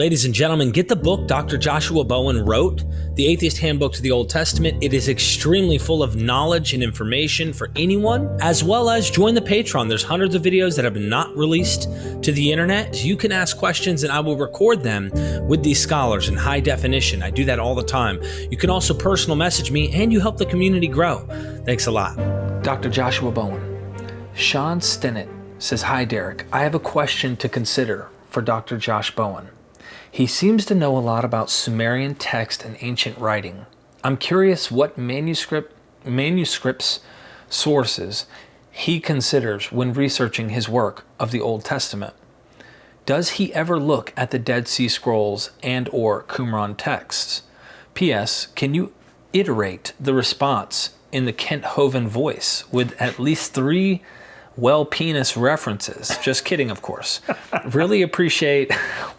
Ladies and gentlemen, get the book Dr. Joshua Bowen wrote, The Atheist Handbook to the Old Testament. It is extremely full of knowledge and information for anyone, as well as join the Patreon. There's hundreds of videos that have been not released to the internet. You can ask questions and I will record them with these scholars in high definition. I do that all the time. You can also personal message me and you help the community grow. Thanks a lot. Dr. Joshua Bowen. Sean Stinnett says, "Hi Derek, I have a question to consider for Dr. Josh Bowen. He seems to know a lot about Sumerian text and ancient writing. I'm curious what manuscripts sources he considers when researching his work of the Old Testament. Does he ever look at the Dead Sea Scrolls and or Qumran texts? P.S. Can you iterate the response in the Kent Hovind voice with at least 3 penis references?" Just kidding, of course. Really appreciate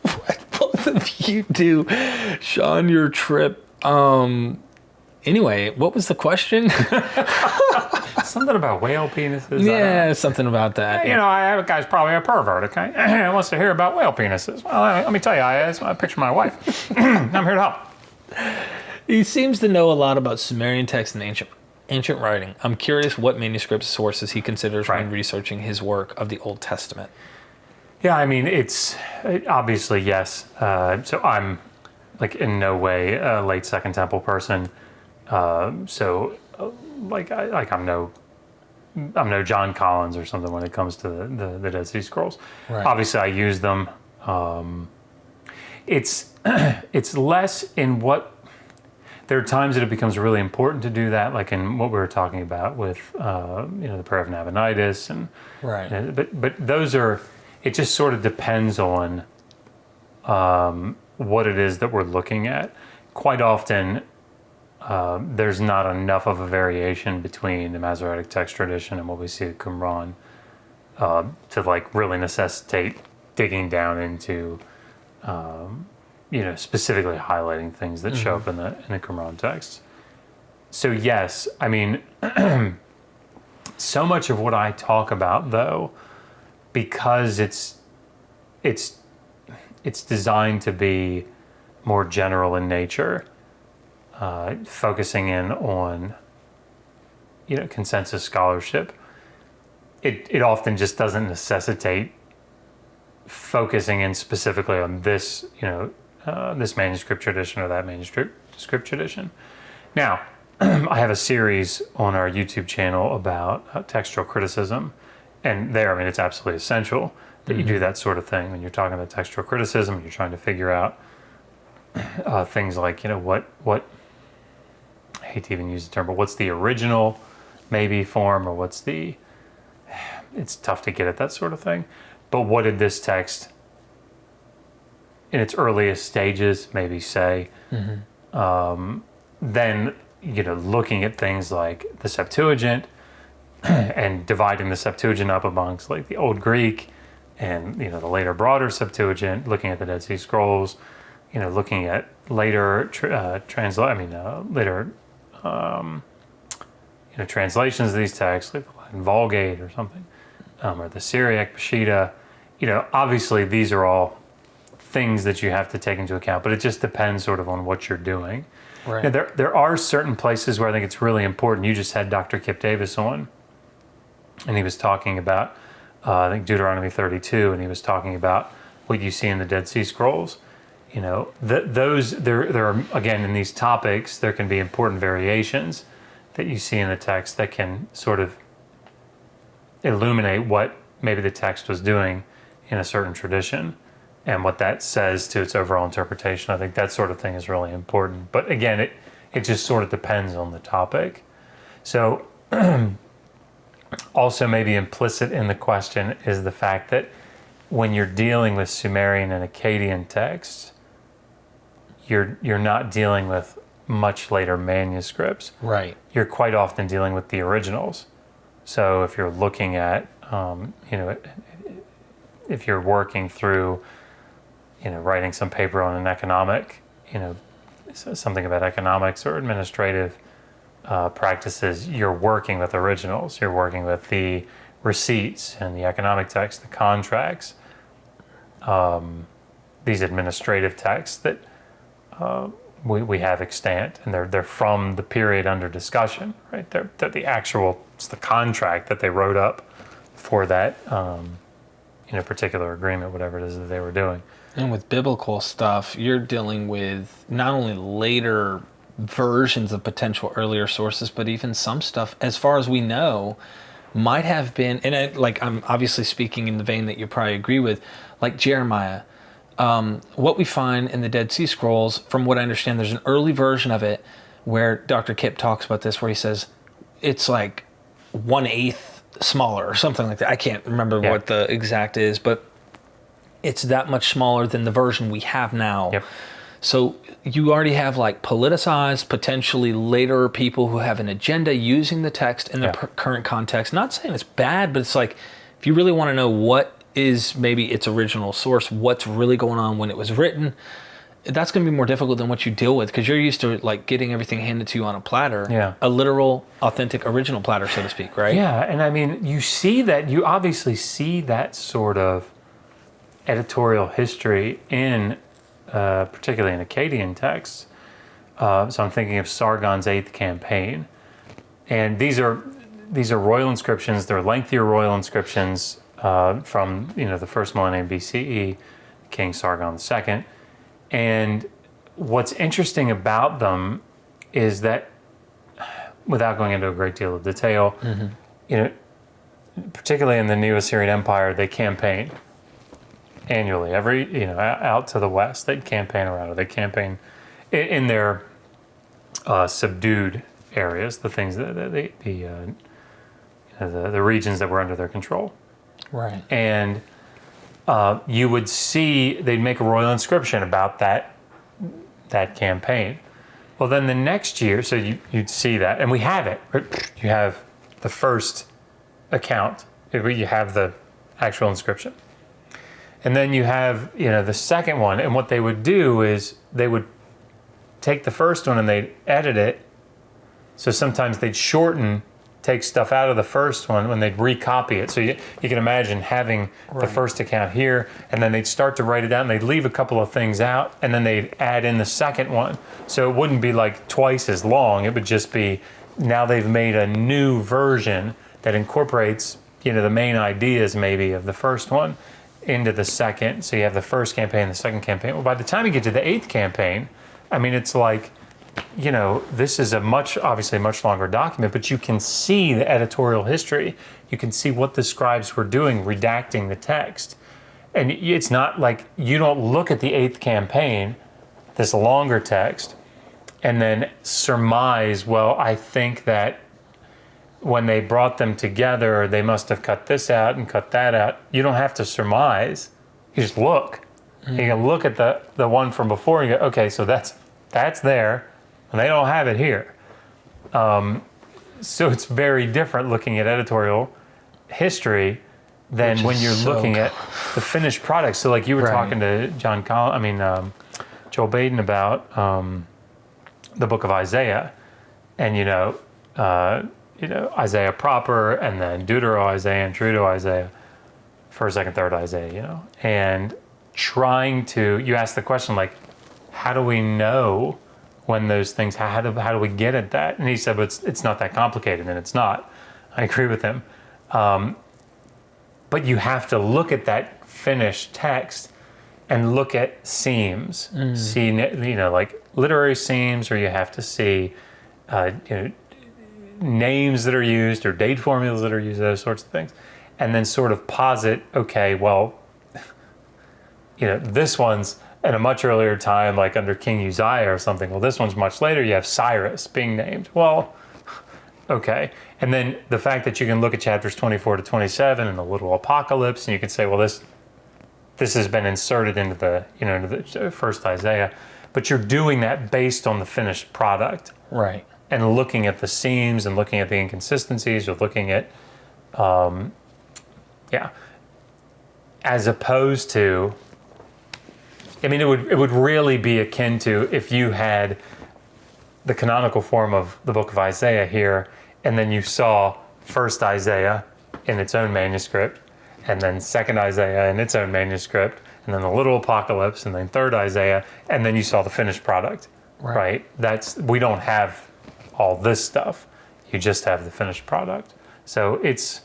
what both of you do, Sean, your trip. Anyway, what was the question? Something about whale penises. Yeah, something about that. You know, I have a guy's probably a pervert, okay? He wants to hear about whale penises. Well, let me tell you, I picture my wife. I'm here to help. He seems to know a lot about Sumerian text and ancient writing. I'm curious what manuscript sources he considers when researching his work of the Old Testament. Yeah, I mean, obviously, yes. So I'm like in no way a late Second Temple person. I'm no John Collins or something when it comes to the Dead Sea Scrolls. Right. Obviously, I use them. It's less in what. There are times that it becomes really important to do that, like in what we were talking about with the prayer of Nabonidus, and but those are. It just sort of depends on what it is that we're looking at. Quite often, there's not enough of a variation between the Masoretic Text tradition and what we see at Qumran to like really necessitate digging down into, specifically highlighting things that show up in the Qumran text. So yes, I mean, so much of what I talk about though, because it's designed to be more general in nature, focusing in on consensus scholarship. It often just doesn't necessitate focusing in specifically on this this manuscript tradition or that manuscript tradition. Now, I have a series on our YouTube channel about textual criticism. And there, I mean, it's absolutely essential that you do that sort of thing when you're talking about textual criticism. You're trying to figure out things like, what I hate to even use the term, but what's the original maybe form, or it's tough to get at that sort of thing. But what did this text in its earliest stages maybe say? Then, looking at things like the Septuagint, and dividing the Septuagint up amongst like the Old Greek and the later broader Septuagint, looking at the Dead Sea Scrolls, looking at later translations of these texts, like the Latin Vulgate or something, or the Syriac Peshitta. Obviously these are all things that you have to take into account, but it just depends sort of on what you're doing. Right. Now, there are certain places where I think it's really important. You just had Dr. Kip Davis on, and he was talking about, I think, Deuteronomy 32, and he was talking about what you see in the Dead Sea Scrolls. There are, again, in these topics, there can be important variations that you see in the text that can sort of illuminate what maybe the text was doing in a certain tradition and what that says to its overall interpretation. I think that sort of thing is really important. But again, it just sort of depends on the topic. So also maybe implicit in the question is the fact that when you're dealing with Sumerian and Akkadian texts, you're not dealing with much later manuscripts. Right. You're quite often dealing with the originals. So if you're looking at, if you're working through, writing some paper on an economic, something about economics or administrative practices, you're working with originals. You're working with the receipts and the economic text, the contracts. these administrative texts that we have extant, and they're from the period under discussion, right? They're the actual, it's the contract that they wrote up for that particular agreement, whatever it is that they were doing. And with biblical stuff, you're dealing with not only later versions of potential earlier sources, but even some stuff, as far as we know, might have been, and I'm obviously speaking in the vein that you probably agree with, like Jeremiah. What we find in the Dead Sea Scrolls, from what I understand, there's an early version of it where Dr. Kipp talks about this, where he says it's like 1/8 smaller or something like that. I can't remember what the exact is, but it's that much smaller than the version we have now. Yep. So you already have like politicized, potentially later people who have an agenda using the text in the current context. Not saying it's bad, but it's like, if you really want to know what is maybe its original source, what's really going on when it was written, that's going to be more difficult than what you deal with, because you're used to like getting everything handed to you on a platter, a literal, authentic, original platter, so to speak, right? Yeah, and I mean, you obviously see that sort of editorial history in, particularly in Akkadian texts. So I'm thinking of Sargon's 8th campaign, and these are royal inscriptions. They're lengthier royal inscriptions from the first millennium BCE, King Sargon II. And what's interesting about them is that, without going into a great deal of detail, particularly in the New Assyrian Empire, they campaign annually, out to the west. They'd campaign around it. They campaign in their subdued areas, the things that the regions that were under their control. Right. And you would see they'd make a royal inscription about that campaign. Well, then the next year, so you'd see that, and we have it. You have the first account. You have the actual inscription. And then you have, the second one. And what they would do is they would take the first one and they'd edit it. So sometimes they'd take stuff out of the first one when they'd recopy it. So you can imagine having the first account here, and then they'd start to write it down, and they'd leave a couple of things out, and then they'd add in the second one. So it wouldn't be like twice as long. It would just be, now they've made a new version that incorporates, the main ideas maybe of the first one into the second. So you have the first campaign, the second campaign. Well, by the time you get to the 8th campaign, I mean, it's like, this is obviously a much longer document, but you can see the editorial history. You can see what the scribes were doing, redacting the text. And it's not like you don't look at the 8th campaign, this longer text, and then surmise, well, I think that when they brought them together, they must have cut this out and cut that out. You don't have to surmise. You just look. You can look at the one from before and go, okay, so that's there, and they don't have it here. So it's very different looking at editorial history than when you're looking at the finished product. So like you were talking to Joel Baden about the book of Isaiah, and Isaiah proper, and then Deutero-Isaiah and Treuto-Isaiah, first, second, third Isaiah, and trying to, you ask the question, like, how do we know when those things, how do we get at that? And he said, well, it's not that complicated, and it's not. I agree with him. But you have to look at that finished text and look at seams, see, like literary seams, or you have to see, names that are used or date formulas that are used, those sorts of things, and then sort of posit, okay, well, this one's at a much earlier time, like under King Uzziah or something. Well, this one's much later. You have Cyrus being named. Well, okay. And then the fact that you can look at chapters 24 to 27 and the little apocalypse, and you can say, well, this has been inserted into the, into the first Isaiah, but you're doing that based on the finished product. Right. And looking at the seams and looking at the inconsistencies, or looking at, as opposed to, I mean, it would really be akin to if you had the canonical form of the book of Isaiah here, and then you saw first Isaiah in its own manuscript, and then second Isaiah in its own manuscript, and then the little apocalypse, and then third Isaiah, and then you saw the finished product, right? We don't have all this stuff. You just have the finished product. So it's...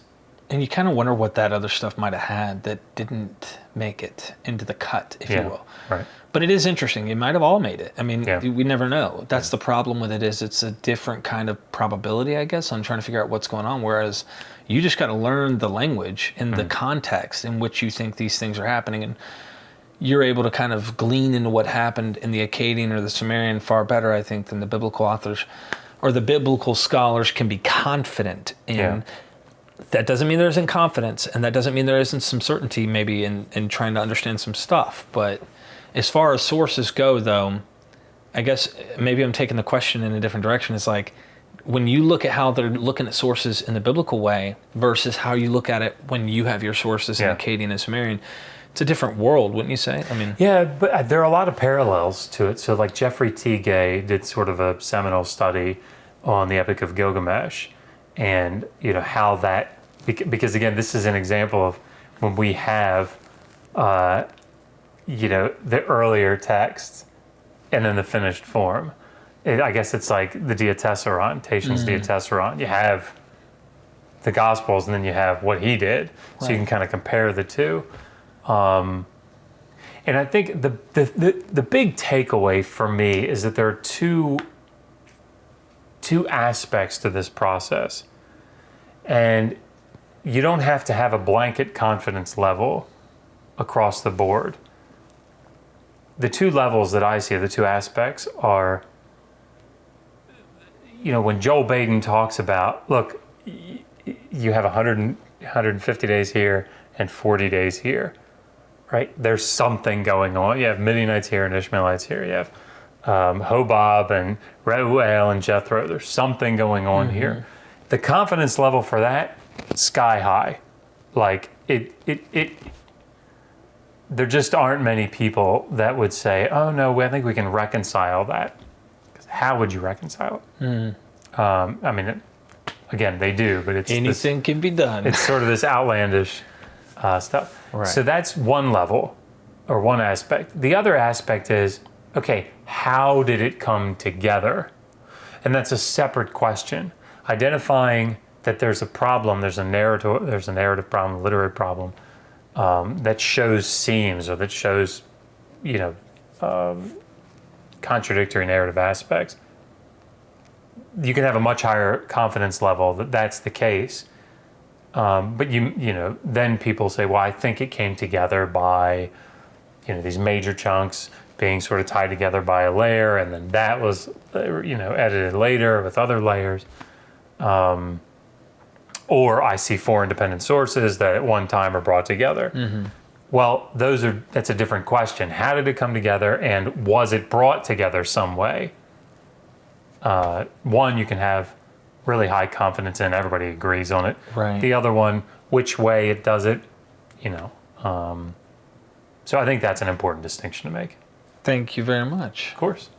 And you kind of wonder what that other stuff might have had that didn't make it into the cut, if you will. Right. But it is interesting. It might have all made it. I mean, we never know. That's the problem with it, is it's a different kind of probability, I guess, on trying to figure out what's going on. Whereas you just got to learn the language and the context in which you think these things are happening. And you're able to kind of glean into what happened in the Akkadian or the Sumerian far better, I think, than the biblical authors or the biblical scholars can be confident in. Yeah. That doesn't mean there isn't confidence, and that doesn't mean there isn't some certainty maybe in trying to understand some stuff. But as far as sources go, though, I guess maybe I'm taking the question in a different direction. It's like, when you look at how they're looking at sources in the biblical way versus how you look at it when you have your sources in Akkadian and Sumerian, it's a different world, wouldn't you say? I mean, yeah, but there are a lot of parallels to it. So like Jeffrey T. Gay did sort of a seminal study on the Epic of Gilgamesh, and how that, because again, this is an example of when we have the earlier texts and then the finished form. I guess it's like the Diatessaron, Tatian's Diatessaron. You have the Gospels, and then you have what he did, so you can kind of compare the two. And I think the big takeaway for me is that there are two aspects to this process, and you don't have to have a blanket confidence level across the board. The two levels that I see, the two aspects are, when Joel Baden talks about, look, you have 150 days here and 40 days here, right? There's something going on. You have Midianites here and Ishmaelites here. You have Hobab and Reuel and Jethro. There's something going on here. The confidence level for that, sky high. Like there just aren't many people that would say, oh no, I think we can reconcile that. How would you reconcile it? I mean, again, they do, but it's anything can be done. It's sort of this outlandish stuff. Right. So that's one level or one aspect. The other aspect is, okay, how did it come together? And that's a separate question. Identifying that there's a problem, there's a narrative problem, a literary problem that shows seams or that shows, contradictory narrative aspects. You can have a much higher confidence level that that's the case. But then people say, well, I think it came together by, these major chunks being sort of tied together by a layer, and then that was, edited later with other layers. Or I see four independent sources that at one time are brought together. Well, that's a different question. How did it come together, and was it brought together some way? One, you can have really high confidence in, everybody agrees on it. Right. The other one, which way it does it, So I think that's an important distinction to make. Thank you very much. Of course.